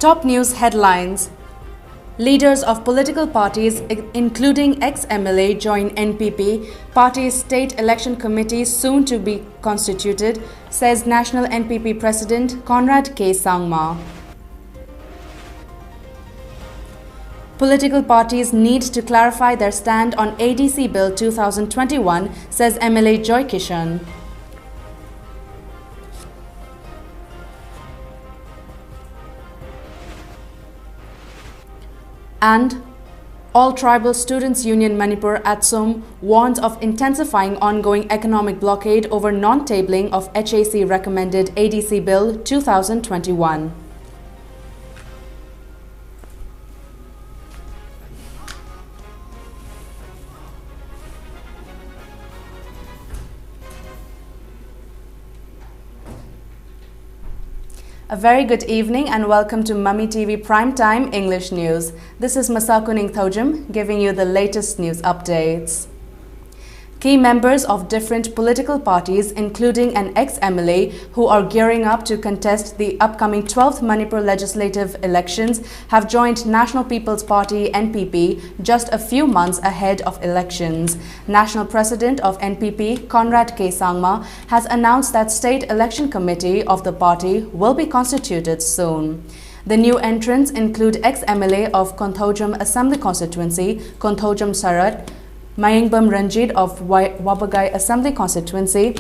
Top news headlines. Leaders of political parties, including ex-MLA, join NPP. Party's state election committee soon to be constituted, says National NPP President Conrad K. Sangma. Political parties need to clarify their stand on ADC Bill 2021, says MLA Joy Kishan. And All Tribal Students Union Manipur ATSUM warns of intensifying ongoing economic blockade over non-tabling of HAC recommended ADC Bill 2021. A very good evening and welcome to MAMI TV Primetime English News. This is MASACO NINGTHOUJAM giving you the latest news updates. Key members of different political parties, including an ex-MLA who are gearing up to contest the upcoming 12th Manipur legislative elections, have joined National People's Party (NPP) just a few months ahead of elections. National President of NPP, Conrad K. Sangma, has announced that State Election Committee of the party will be constituted soon. The new entrants include ex-MLA of NINGTHOUJAM Assembly Constituency, NINGTHOUJAM Sarat, Mayingbam Ranjit of Wabagai Assembly Constituency,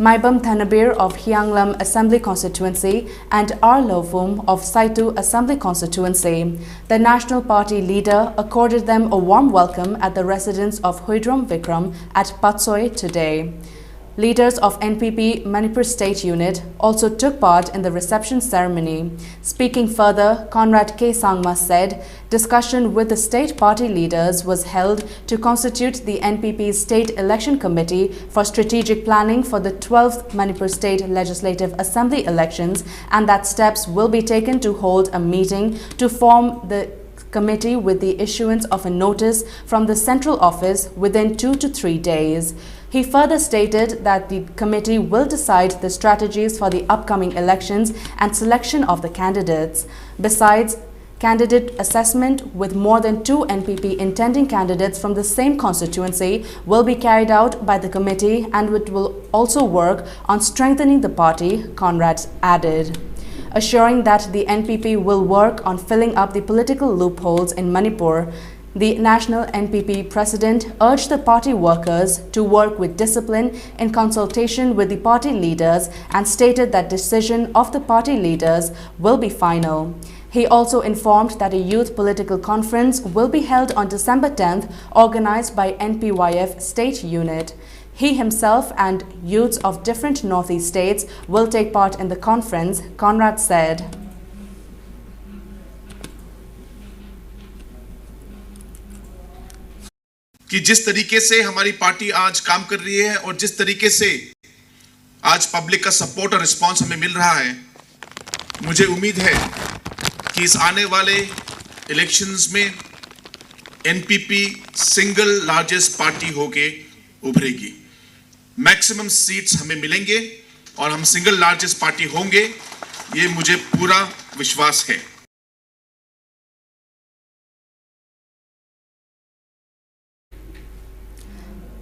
Maibam Thanabir of Hyanglam Assembly Constituency, and R. Lovum of Saitu Assembly Constituency. The National Party leader accorded them a warm welcome at the residence of Huidrom Vikram at Patsoi today. Leaders of NPP Manipur State Unit also took part in the reception ceremony. Speaking further, Conrad K. Sangma said, discussion with the state party leaders was held to constitute the NPP State Election Committee for strategic planning for the 12th Manipur State Legislative Assembly elections, and that steps will be taken to hold a meeting to form the committee with the issuance of a notice from the central office within 2 to 3 days. He further stated that the committee will decide the strategies for the upcoming elections and selection of the candidates. Besides, candidate assessment with more than 2 NPP intending candidates from the same constituency will be carried out by the committee, and it will also work on strengthening the party, Conrad added. Assuring that the NPP will work on filling up the political loopholes in Manipur, the National NPP President urged the party workers to work with discipline in consultation with the party leaders and stated that decision of the party leaders will be final. He also informed that a youth political conference will be held on December 10th, organized by NPYF State Unit. He himself and youths of different Northeast states will take part in the conference, Conrad said. कि जिस तरीके से हमारी party आज काम कर रही है और जिस तरीके से आज पब्लिक का सपोर्ट और रिस्पांस हमें मिल रहा है, मुझे उम्मीद है कि इस आने वाले इलेक्शंस में एनपीपी सिंगल लार्जेस्ट पार्टी होके उभरेगी। मैक्सिमम सीट्स हमें मिलेंगे और हम सिंगल लार्जेस्ट पार्टी होंगे, ये मुझे पूरा विश्वास है।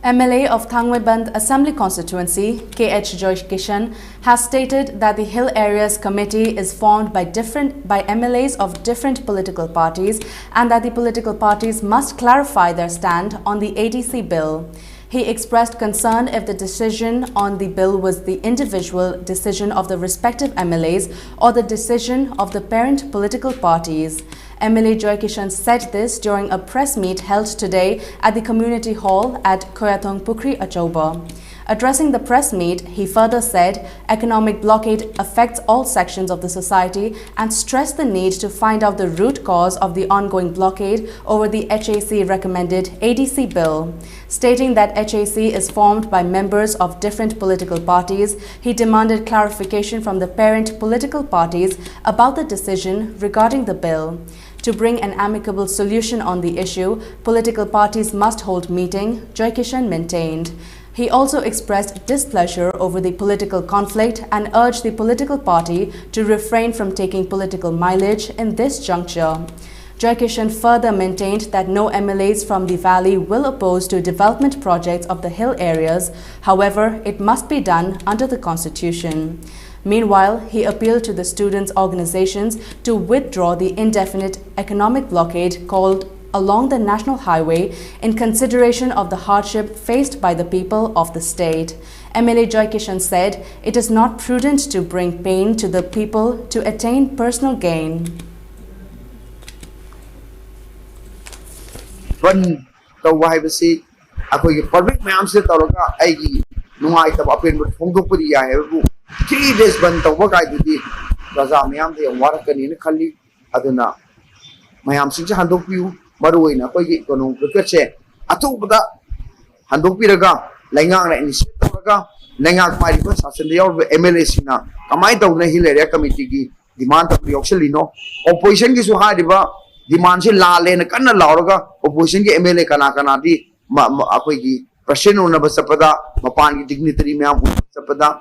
MLA of Thangweiband Assembly Constituency, K.H. Joy Kishan, has stated that the Hill Areas Committee is formed by MLAs of different political parties and that the political parties must clarify their stand on the ADC bill. He expressed concern if the decision on the bill was the individual decision of the respective MLAs or the decision of the parent political parties. MLA Joy Kishan said this during a press meet held today at the community hall at Koyathong Pukri Achauba. Addressing the press meet, he further said economic blockade affects all sections of the society and stressed the need to find out the root cause of the ongoing blockade over the HAC recommended ADC bill. Stating that HAC is formed by members of different political parties, he demanded clarification from the parent political parties about the decision regarding the bill. To bring an amicable solution on the issue, political parties must hold meeting, Joy Kishan maintained. He also expressed displeasure over the political conflict and urged the political party to refrain from taking political mileage in this juncture. Joykishan further maintained that no MLAs from the valley will oppose to development projects of the hill areas. However, it must be done under the constitution. Meanwhile, he appealed to the students' organizations to withdraw the indefinite economic blockade called along the national highway in consideration of the hardship faced by the people of the state. MLA Joykishan said it is not prudent to bring pain to the people to attain personal gain. Ban tawai basi akoi public mayam se tawraga aigi nungai tab apen phongdokpuri ya hebu 3 days ban tawba kai dudi raja mayam de warakani ne khali aduna mayam sing handokpiu maruina koi gi kono cricket se atubada handokpiraga laingang na initiate tawraga laingang mari ba sasan de yaw MLA sina kamai tawna hill area committee gi demand tab yoxelino opposition gi su hadiba demand se la le na kan lauraga opposition ki MLA kana kana di akoi gi president ona basapada mapan ki dignitary me am basapada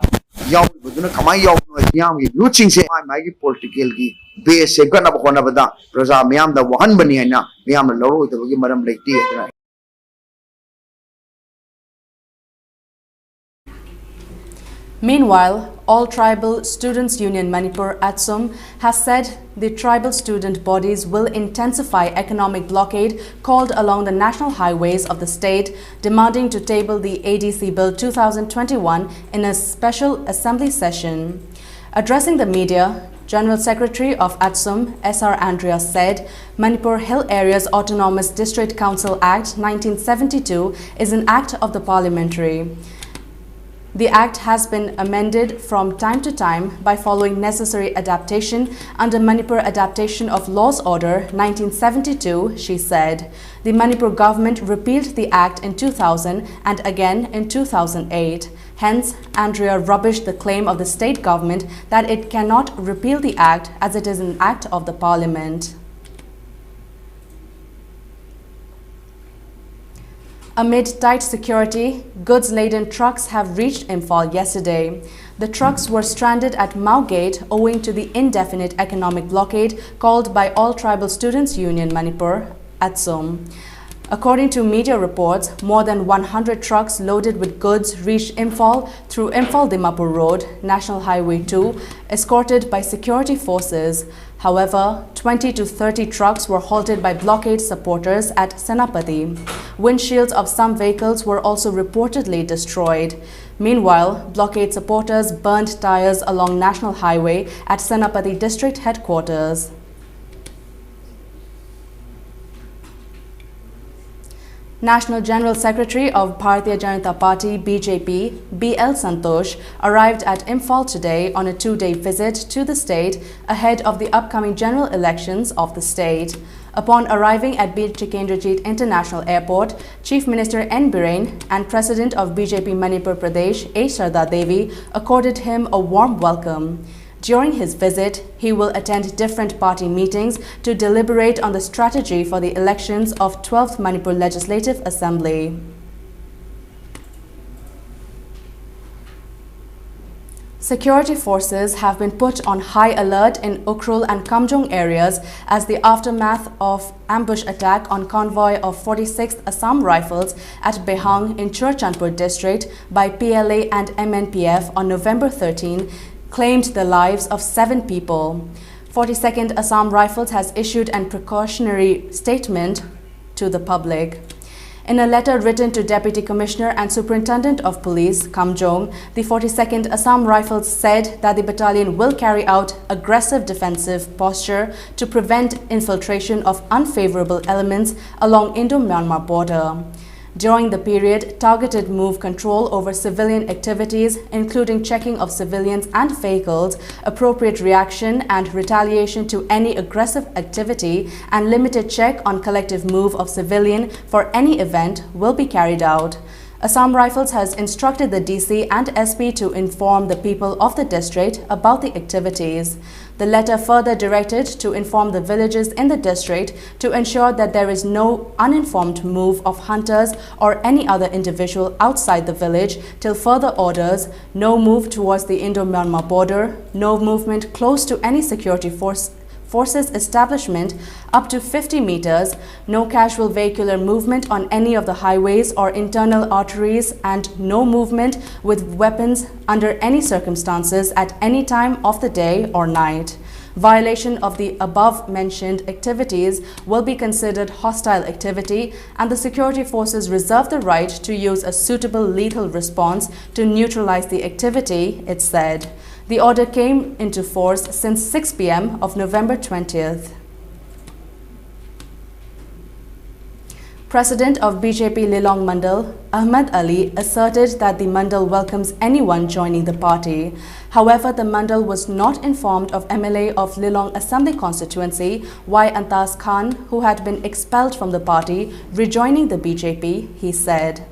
yaw buduna kamai yaw no yam gi luching se mai gi political gi base se kana ba kona bada praja me am da wahan bani na me am loro da gi maram lekti hai. Meanwhile, All Tribal Students Union Manipur ATSUM has said the tribal student bodies will intensify economic blockade called along the national highways of the state, demanding to table the ADC Bill 2021 in a special assembly session. Addressing the media, General Secretary of ATSUM, S.R. Andrea said, Manipur Hill Areas Autonomous District Council Act 1972 is an act of the parliamentary. The Act has been amended from time to time by following necessary adaptation under Manipur Adaptation of Laws Order 1972, she said. The Manipur government repealed the Act in 2000 and again in 2008. Hence, Andrea rubbished the claim of the state government that it cannot repeal the Act as it is an act of the parliament. Amid tight security, goods-laden trucks have reached Imphal yesterday. The trucks were stranded at Mau Gate owing to the indefinite economic blockade called by All Tribal Students Union Manipur, ATSUM. According to media reports, more than 100 trucks loaded with goods reached Imphal through Imphal-Dimapur Road, National Highway 2, escorted by security forces. However, 20 to 30 trucks were halted by blockade supporters at Senapati. Windshields of some vehicles were also reportedly destroyed. Meanwhile, blockade supporters burned tires along National Highway at Senapati district headquarters. National General Secretary of Bharatiya Janata Party BJP, B.L. Santosh, arrived at Imphal today on a 2-day visit to the state ahead of the upcoming general elections of the state. Upon arriving at Bir Tikendrajit International Airport, Chief Minister N. Biren and President of BJP Manipur Pradesh, A. Sharda Devi, accorded him a warm welcome. During his visit, he will attend different party meetings to deliberate on the strategy for the elections of 12th Manipur Legislative Assembly. Security forces have been put on high alert in Ukhrul and Kamjong areas as the aftermath of ambush attack on convoy of 46th Assam Rifles at Behang in Churchandpur district by PLA and MNPF on November 13 claimed the lives of 7 people. 42nd Assam Rifles has issued an precautionary statement to the public. In a letter written to Deputy Commissioner and Superintendent of Police, Kamjong, the 42nd Assam Rifles said that the battalion will carry out aggressive defensive posture to prevent infiltration of unfavorable elements along Indo-Myanmar border. During the period, targeted move control over civilian activities, including checking of civilians and vehicles, appropriate reaction and retaliation to any aggressive activity, and limited check on collective move of civilian for any event will be carried out. Assam Rifles has instructed the DC and SP to inform the people of the district about the activities. The letter further directed to inform the villages in the district to ensure that there is no uninformed move of hunters or any other individual outside the village till further orders, no move towards the Indo-Myanmar border, no movement close to any security forces establishment up to 50 meters, no casual vehicular movement on any of the highways or internal arteries, and no movement with weapons under any circumstances at any time of the day or night. Violation of the above-mentioned activities will be considered hostile activity, and the security forces reserve the right to use a suitable lethal response to neutralize the activity, it said. The order came into force since 6 p.m. of November 20th. President of BJP Lilong Mandal, Ahmed Ali, asserted that the Mandal welcomes anyone joining the party. However, the Mandal was not informed of MLA of Lilong Assembly constituency, Y. Antas Khan, who had been expelled from the party, rejoining the BJP, he said.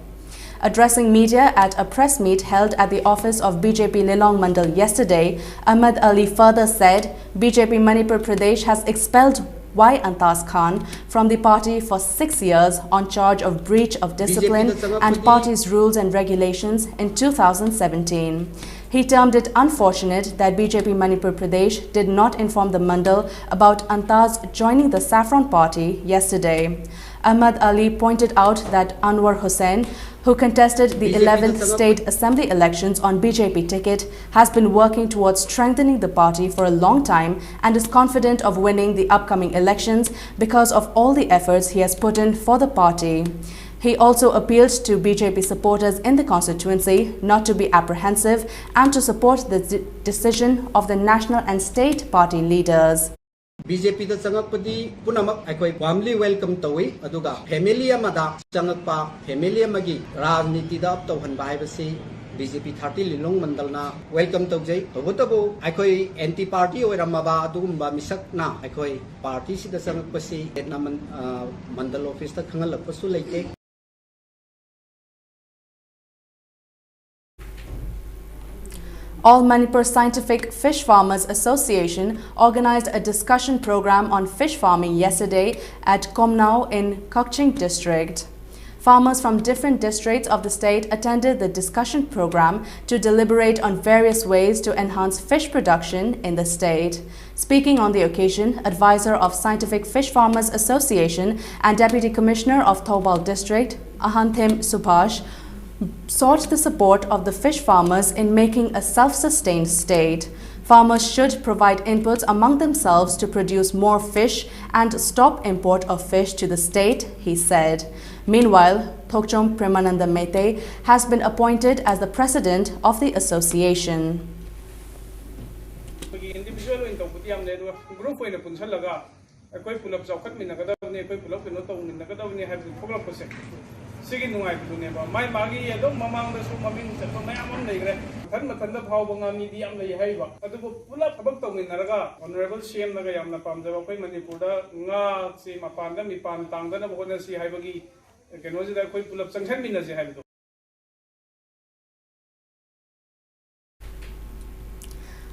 Addressing media at a press meet held at the office of BJP Lilong Mandal yesterday, Ahmed Ali further said BJP Manipur Pradesh has expelled Y. Antas Khan from the party for 6 years on charge of breach of discipline and party's rules and regulations in 2017. He termed it unfortunate that BJP Manipur Pradesh did not inform the Mandal about Antas joining the Saffron Party yesterday. Ahmed Ali pointed out that Anwar Hussain, who contested the 11th State Assembly elections on BJP ticket, has been working towards strengthening the party for a long time and is confident of winning the upcoming elections because of all the efforts he has put in for the party. He also appealed to BJP supporters in the constituency not to be apprehensive and to support the decision of the national and state party leaders. BJP da changakpadi punamak aikoi warmly welcome tawi aduga family amada changakpa family amagi rajniti da tawhanba haibasi BJP 30 Lilong Mandalna welcome taujai obutabu aikoi anti party oiramaba adugumba misakna aikoi party sida changakpasi etna mandal office ta khangalakpasu leite. All Manipur Scientific Fish Farmers Association organized a discussion program on fish farming yesterday at Komnao in Kokching district. Farmers from different districts of the state attended the discussion program to deliberate on various ways to enhance fish production in the state. Speaking on the occasion, advisor of Scientific Fish Farmers Association and Deputy Commissioner of Thoubal District, Ahanthim Subhash, sought the support of the fish farmers in making a self-sustained state. Farmers should provide inputs among themselves to produce more fish and stop import of fish to the state, he said. Meanwhile, Thokchom Premananda Mete has been appointed as the president of the association. Sigi nungai puneba mai magi ado mamang da su maming chapa mayam am leigre than mathanda phawba ngami di am lei haiba adu pula thabak tawminaraga honorable CM naga yamna pamjaba koi manipur da nga si mapan da mipan tangda na bokona si haibagi kenoji da koi pulap sanghan mina si haibdo.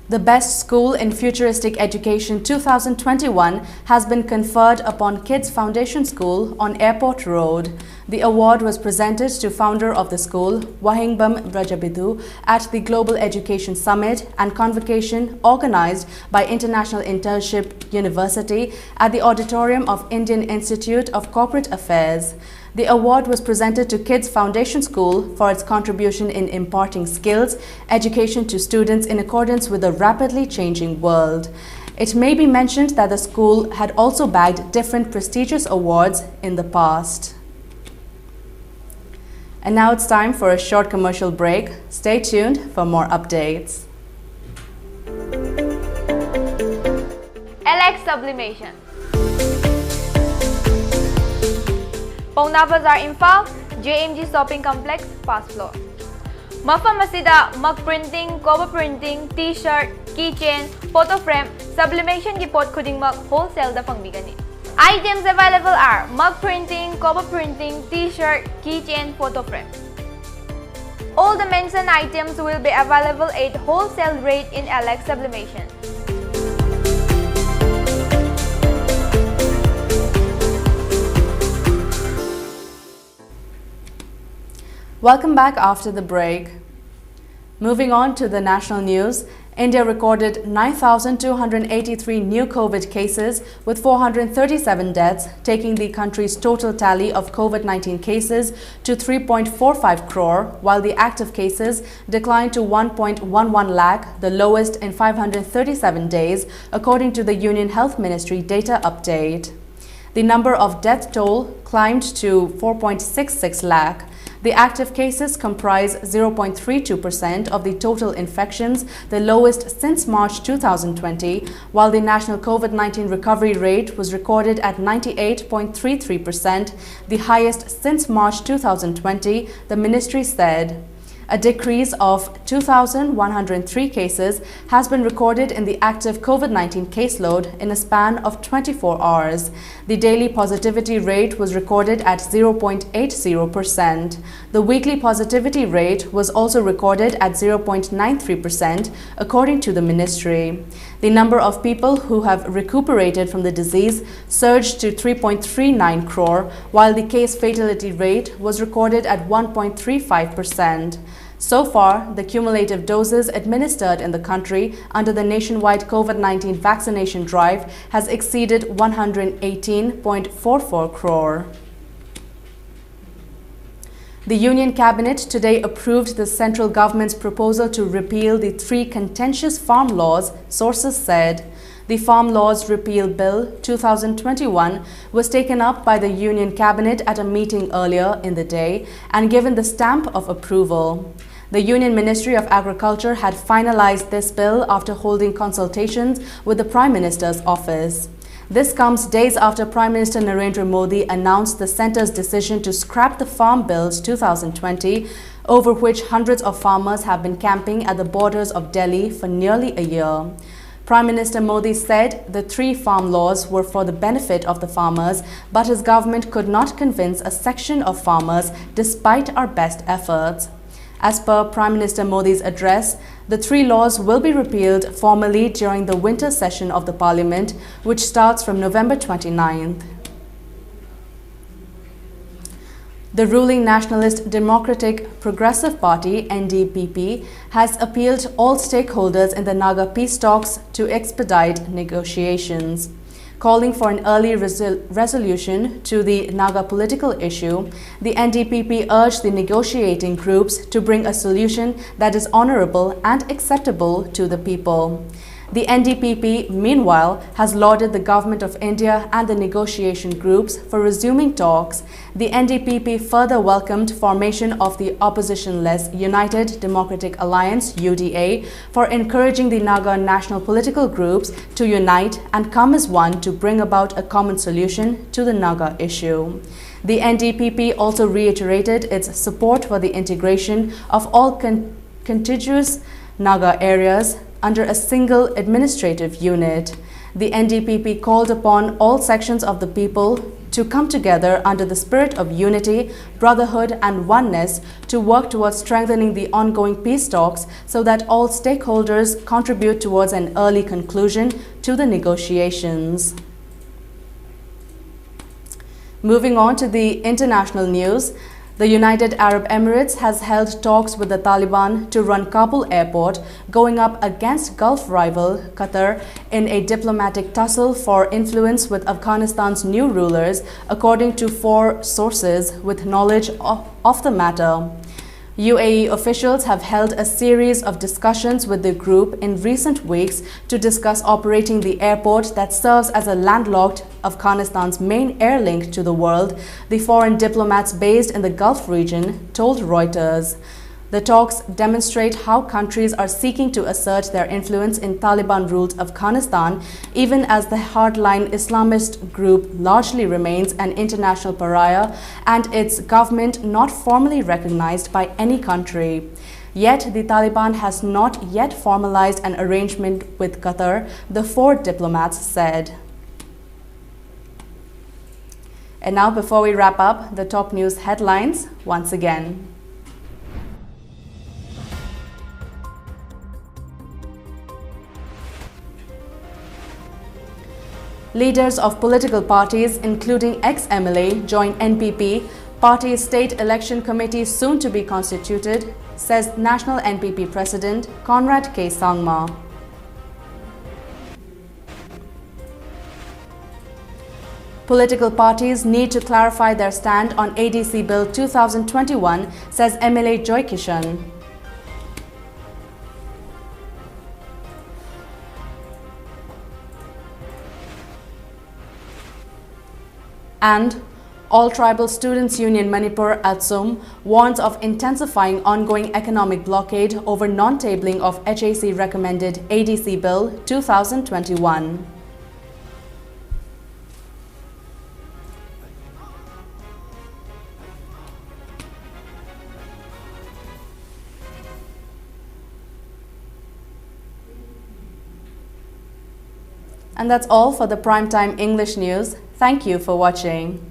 The Best School in Futuristic Education 2021 has been conferred upon Kids Foundation School on Airport Road. The award was presented to founder of the school, Wahingbam Brajabidu, at the Global Education Summit and Convocation organized by International Internship University at the auditorium of Indian Institute of Corporate Affairs. The award was presented to Kids Foundation School for its contribution in imparting skills, education to students in accordance with the rapidly changing world. It may be mentioned that the school had also bagged different prestigious awards in the past. And now it's time for a short commercial break. Stay tuned for more updates. LX Sublimation. Pauna Bazaar, Imphal, JMG Shopping Complex, Fast Floor. Mafam asida mug printing, cover printing, t-shirt, keychain, photo frame, sublimation ki pot khudingmak wholesale da pangbigani. Items available are mug printing, cover printing, t-shirt, keychain, photo frame. All the mentioned items will be available at wholesale rate in LX Sublimation. Welcome back after the break. Moving on to the national news, India recorded 9,283 new COVID cases with 437 deaths, taking the country's total tally of COVID-19 cases to 3.45 crore, while the active cases declined to 1.11 lakh, the lowest in 537 days, according to the Union Health Ministry data update. The number of death toll climbed to 4.66 lakh. The active cases comprise 0.32% of the total infections, the lowest since March 2020, while the national COVID-19 recovery rate was recorded at 98.33%, the highest since March 2020, the ministry said. A decrease of 2,103 cases has been recorded in the active COVID-19 caseload in a span of 24 hours. The daily positivity rate was recorded at 0.80%. The weekly positivity rate was also recorded at 0.93%, according to the ministry. The number of people who have recuperated from the disease surged to 3.39 crore, while the case fatality rate was recorded at 1.35%. So far, the cumulative doses administered in the country under the nationwide COVID-19 vaccination drive has exceeded 118.44 crore. The Union Cabinet today approved the central government's proposal to repeal the 3 contentious farm laws, sources said. The Farm Laws Repeal Bill 2021 was taken up by the Union Cabinet at a meeting earlier in the day and given the stamp of approval. The Union Ministry of Agriculture had finalized this bill after holding consultations with the Prime Minister's office. This comes days after Prime Minister Narendra Modi announced the centre's decision to scrap the Farm Bills 2020, over which hundreds of farmers have been camping at the borders of Delhi for nearly a year. Prime Minister Modi said the 3 farm laws were for the benefit of the farmers, but his government could not convince a section of farmers despite our best efforts. As per Prime Minister Modi's address, the 3 laws will be repealed formally during the winter session of the Parliament, which starts from November 29th. The ruling Nationalist Democratic Progressive Party (NDPP) has appealed to all stakeholders in the Naga peace talks to expedite negotiations. Calling for an early resolution to the Naga political issue, the NDPP urged the negotiating groups to bring a solution that is honorable and acceptable to the people. The NDPP, meanwhile, has lauded the Government of India and the negotiation groups for resuming talks. The NDPP further welcomed formation of the opposition-less United Democratic Alliance (UDA) for encouraging the Naga national political groups to unite and come as one to bring about a common solution to the Naga issue. The NDPP also reiterated its support for the integration of all contiguous Naga areas under a single administrative unit. The NDPP called upon all sections of the people to come together under the spirit of unity, brotherhood and oneness to work towards strengthening the ongoing peace talks so that all stakeholders contribute towards an early conclusion to the negotiations. Moving on to the international news, the United Arab Emirates has held talks with the Taliban to run Kabul airport, going up against Gulf rival Qatar in a diplomatic tussle for influence with Afghanistan's new rulers, according to 4 sources with knowledge of the matter. UAE officials have held a series of discussions with the group in recent weeks to discuss operating the airport that serves as a landlocked Afghanistan's main air link to the world, the foreign diplomats based in the Gulf region told Reuters. The talks demonstrate how countries are seeking to assert their influence in Taliban-ruled Afghanistan, even as the hardline Islamist group largely remains an international pariah and its government not formally recognized by any country. Yet, the Taliban has not yet formalized an arrangement with Qatar, the 4 diplomats said. And now, before we wrap up, the top news headlines once again. Leaders of political parties, including ex-MLA, join NPP Party State Election Committee soon to be constituted, says National NPP President Conrad K. Sangma. Political parties need to clarify their stand on ADC Bill 2021, says MLA Joy Kishan. And All Tribal Students Union Manipur (ATSUM) warns of intensifying ongoing economic blockade over non-tabling of HAC recommended ADC Bill 2021. And that's all for the Primetime English News. Thank you for watching.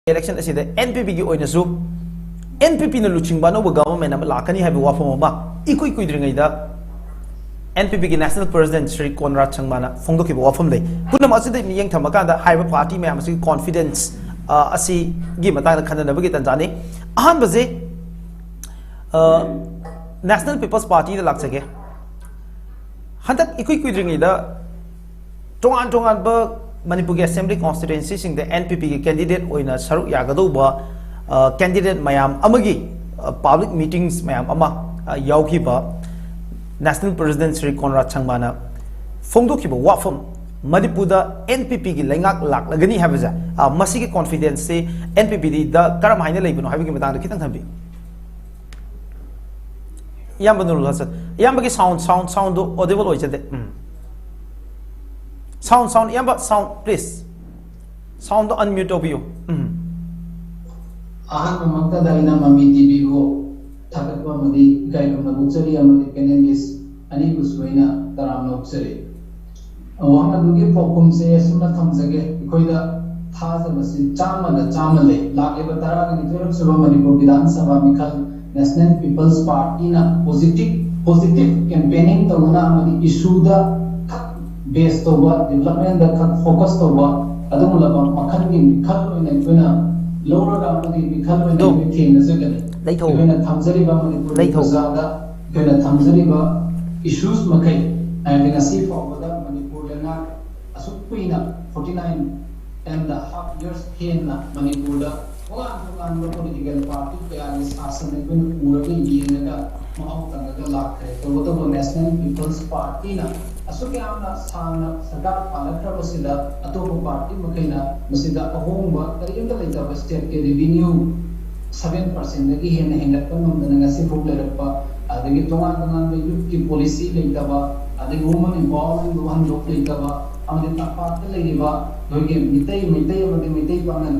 Election is the NPP ki oina su NPP na luching ba no government na lakani have wa form ba ikoi dringai da NPP ki national president Sri Conrad Sangma na phongdo ki wa form le punam asida yeng thamaka da haiba party me amasi confidence asi gi mata da khana na ba gi tanjani ahan baje National People's Party da laksage handak ikoi dringai da tongan ba Manipur Assembly constituency sing the NPP candidate oina saru yagado ba candidate mayam amagi public meetings mayam ama yauki ba National President Sri Conrad Sangma na phongdo ki ba wafam Manipur da NPP ki lengak lak lagani habaja masi ki confidence se NPP da karam haina leibno habi ki matang da kitang thambi yamba nurul hasan yamba ki sound do audible oijade Sound, yamba sound, please. Sound to unmute of you. Ahan mamagta daina MAMI TV ho thakatwa madi gaidom na buksari amadi panelists ani buswaina taram na buksari. Awang adugi pokum se sumna thamjage ikoida thaja masi chama le lage batara ga nithuram sabha Manipur Vidhan Sabha Mikhal National People's Party na positive campaigning tawna amadi issue da based over development that focused over adumulaba makhangi mikhal oina ikoina lower amadi mikhal oina thing nazagani ikoina thamjari ba Manipur bazada ikoina thamjari ba issues makai and ngasi forward Manipur lena asukpuina 49.5 years henna Manipur da one political party kaya ni sasan ikoina pura yenga mahau tanga lakhe to National People's Party na asuk yamna sana sarkar palakra basida atopo party makaina masida ahongba kariyamda leita state ke revenue 7% dagi hena hengat kamamdana ngasi foglerappa adagi tongan youth ki policy leita ba adagi women involvement one lok leita ba amade tapat leiba doge mitei bangan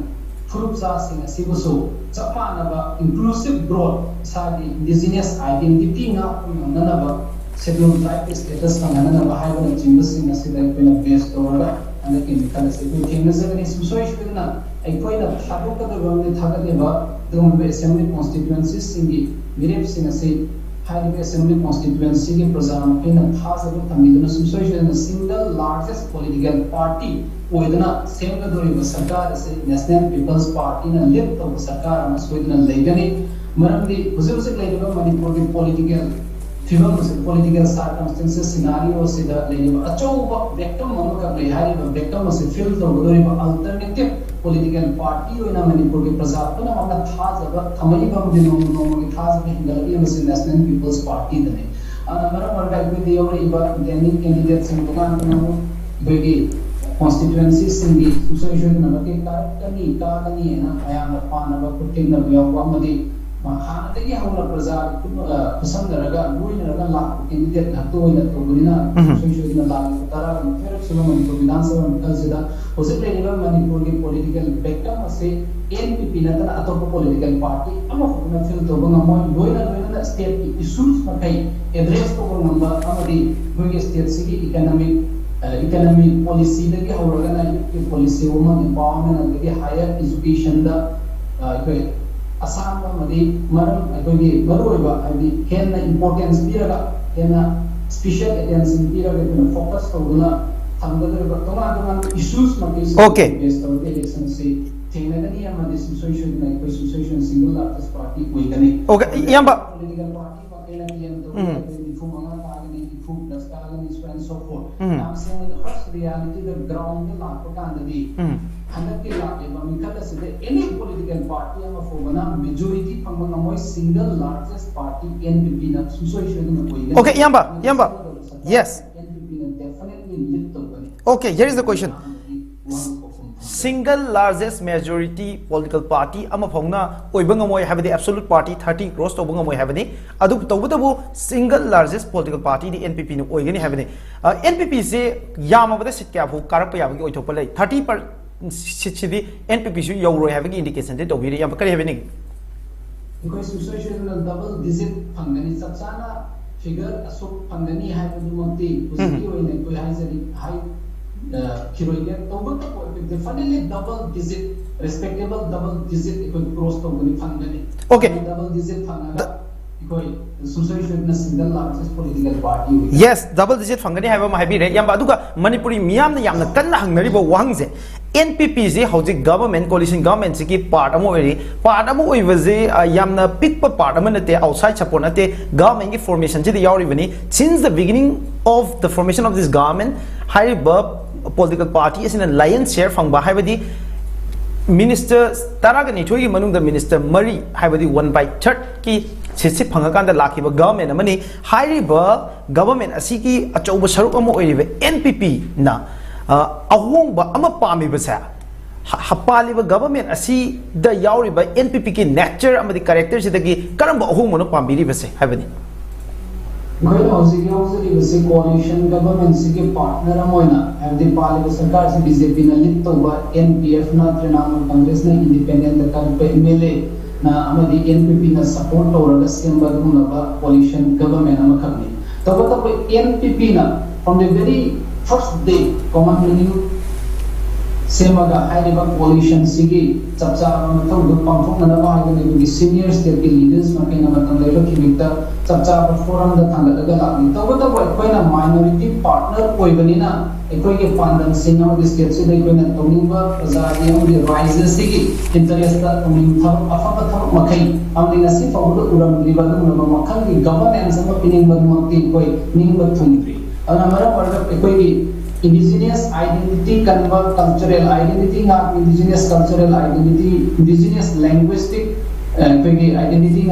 furup sa singa sibuso chapana ba inclusive growth sadi indigenous identity nga nana ba schedule type status ka nana ba hay ba chimba singa sida ipena based ora and the chemical se ko things ni susoi shudna ai koina thabo ka da bamne thagale ba dum be assembly constituencies singi mirep singa se high assembly constituency ke program ke na thaza ba tamiduna susoi shudna single largest political party oidna senga dori ba sarkar se National People's Party na led to sarkar ama soidna legani maramdi huzur leiba Manipur ke political film से political circumstances scenario से द लेनिबा अचौबा वेक्टम अमका ले हारिबा वेक्टम से फिल तौदोरिबा अल्टरनेटिव पॉलिटिकल पार्टी ओइना मणिपुर के प्रजा पुना अमका थाजबा थमैबा दिनो नोमगे थाजबा हिंगलबी मसे नेशनल पीपल्स पार्टी दने अनमरा वर्गा इबे योरिबा दैनिक कैंडिडेट सिंह दुकान तनो बेगी constituency singi usoi na ke kani na ayam pana ba kuting na biya wa madi hana te ya hawla praja kusam daraga lui na raga la candidate na to ina to burina usoi na la tara fer suman to vidan sabha kal sida osile ni manipur ke political vector ase NPP na tan atop political party ama na fil to banga mo loina na state issues ma kai address ko ngamba amadi bui state sigi economic policy dagi hawraga na policy woman empowerment dagi higher education da koi asam ba madi maram koi maroiba adi henna importance biraga henna special attention biraga na focus tawna thamgadar ba toma issues ma okay based on election se thengani amadi situation na koi situation single largest party koi gani okay yamba political party ba kena diam to fumanga tagani fum das tagani so and so forth I'm saying the first reality the ground the lapakandadi hanaki lake mamikala side any political party ama fogana majority pangana moi single largest party NPP na susoi na koi okay yamba yes NPP na definitely lift to bani okay here is the question single largest majority political party ama phongna oibanga moi habadi absolute party 30 cross to banga moi habani adu tawbudabu single largest political party di NPP ni oigani habani NPP se yamabada sit kya bu karap yabagi oithop lai 30% sit sidi NPP su yawroi habagi indication de tobiri yam kari habani because social double digit phangani sapsana figure asuk phangani habadu moti usiki oine koi high kiroiya tawbata ko definitely double digit respectable double digit ko cross to gani phangani okay double digit phangana koi society na single largest political party yes double digit phangani haiba ma habi re yamba aduga manipuri miyam na yamna kanna hangnari ba wangje NPP se hojik government coalition government se ki part amo oivaje yamna pikpa part amana te outside support na te government ki formation je yauri bani since the beginning of the formation of this government haiba political party is in a lion's share from Bahabadi minister Taragani Toy Manung the minister Murray Habadi 1/3 ki Sisi Pangakanda Laki government amani high government asiki achoba sarukamo oive NPP na ahong ba ama pami basa hapali ba government asi the yauri ba NPP ki nature amadi character sidagi karamba ahong mono pambiri base habani Going also is a coalition government sike partner amoina and the parliament sarkar se BJP na lit over NPF na Trinamool Congress na independent kan pe MLA na amadi NPP na support over semba dum na coalition government amakhani to NPP na from the very first day common meaning semaga high coalition sigi chapcha amathau du pangthok na ba ha ni senior state leaders ma kaina matam lelo kimita chapcha forum da thanga daga la to koina minority partner koi bani na ekoi ke pandan singa of the state se dai koina toninga prajadi of the rises sigi interest da toning thar afa thar makai amni nasi fawdu uram libadu na makhal ki governance ma pining ba makti koi ning ba thungri ana mara warga ekoi ki indigenous identity convert cultural identity indigenous cultural identity indigenous linguistic identity